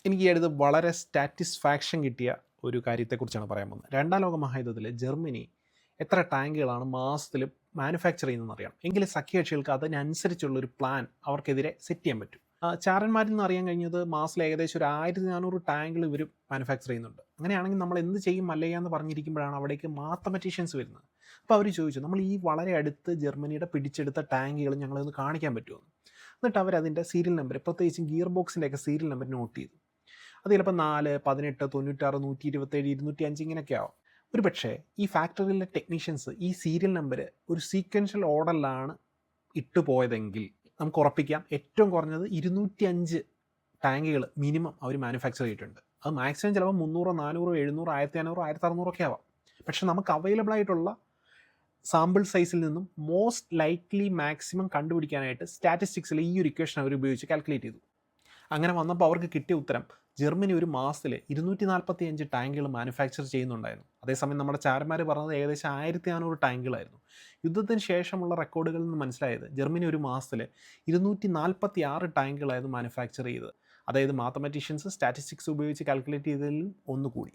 എനിക്ക് ഈ അടുത്ത് വളരെ സാറ്റിസ്ഫാക്ഷൻ കിട്ടിയ ഒരു കാര്യത്തെക്കുറിച്ചാണ് പറയാൻ പോകുന്നത്. രണ്ടാം ലോക മഹായുദ്ധത്തിൽ ജർമ്മനി എത്ര ടാങ്കുകളാണ് മാസത്തിൽ മാനുഫാക്ചർ ചെയ്യുന്നതെന്ന് അറിയണം. എങ്കിൽ സഖ്യകക്ഷികൾക്ക് അതിനനുസരിച്ചുള്ള ഒരു പ്ലാൻ അവർക്കെതിരെ സെറ്റ് ചെയ്യാൻ പറ്റും. ചാരന്മാരിൽ നിന്ന് അറിയാൻ കഴിഞ്ഞത് മാസത്തിൽ ഏകദേശം ഒരു 1400 ടാങ്കുകൾ ഇവർ മാനുഫാക്ചർ ചെയ്യുന്നുണ്ട്. അങ്ങനെയാണെങ്കിൽ നമ്മൾ എന്ത് ചെയ്യും മല്ലയ്യ എന്ന് പറഞ്ഞിരിക്കുമ്പോഴാണ് അവിടേക്ക് മാത്തമാറ്റീഷ്യൻസ് വരുന്നത്. അപ്പോൾ അവർ ചോദിച്ചു, നമ്മൾ ഈ വളരെ അടുത്ത് ജർമ്മനിയുടെ പിടിച്ചെടുത്ത ടാങ്കുകൾ ഞങ്ങളൊന്ന് കാണിക്കാൻ പറ്റുമോ? എന്നിട്ട് അവരതിൻ്റെ സീരിയൽ നമ്പർ, പ്രത്യേകിച്ചും ഗിയർ ബോക്സിൻ്റെയൊക്കെ സീരിയൽ നമ്പർ നോട്ട് ചെയ്തു. അത് ചിലപ്പോൾ 4, 18, 96, 127, 205 ഇങ്ങനെയൊക്കെ ആവും. ഒരു പക്ഷേ ഈ ഫാക്ടറിയിലെ ടെക്നീഷ്യൻസ് ഈ സീരിയൽ നമ്പർ ഒരു സീക്വൻഷ്യൽ ഓർഡറിലാണ് ഇട്ടു പോയതെങ്കിൽ നമുക്ക് ഉറപ്പിക്കാം ഏറ്റവും കുറഞ്ഞത് 205 ടാങ്കുകൾ മിനിമം അവർ മാനുഫാക്ചർ ചെയ്തിട്ടുണ്ട്. അത് മാക്സിമം ചിലപ്പോൾ 300, 400, 700, 1500, 1600 ഒക്കെ ആവാം. പക്ഷെ നമുക്ക് അവൈലബിൾ ആയിട്ടുള്ള സാമ്പിൾ സൈസിൽ നിന്നും മോസ്റ്റ് ലൈക്ലി മാക്സിമം കണ്ടുപിടിക്കാനായിട്ട് സ്റ്റാറ്റിസ്റ്റിക്സിൽ ഈ ഒരു ഇക്വേഷൻ അവർ ഉപയോഗിച്ച് കാൽക്കുലേറ്റ് ചെയ്തു. അങ്ങനെ വന്നപ്പോൾ അവർക്ക് കിട്ടിയ ഉത്തരം ജർമ്മനി ഒരു മാസത്തിൽ 245 ടാങ്കുകൾ മാനുഫാക്ചർ ചെയ്യുന്നുണ്ടായിരുന്നു. അതേസമയം നമ്മുടെ ചാരന്മാർ പറഞ്ഞത് ഏകദേശം 1400 ടാങ്കുകളായിരുന്നു. യുദ്ധത്തിന് ശേഷമുള്ള റെക്കോർഡുകളിൽ നിന്ന് മനസ്സിലായത് ജർമ്മനി ഒരു മാസത്തിൽ 246 ടാങ്കുകളായിരുന്നു മാനുഫാക്ചർ ചെയ്തത്. അതായത് മാത്തമാറ്റീഷ്യൻസ് സ്റ്റാറ്റിസ്റ്റിക്സ് ഉപയോഗിച്ച് കാൽക്കുലേറ്റ് ചെയ്തതിലും ഒന്നുകൂടി.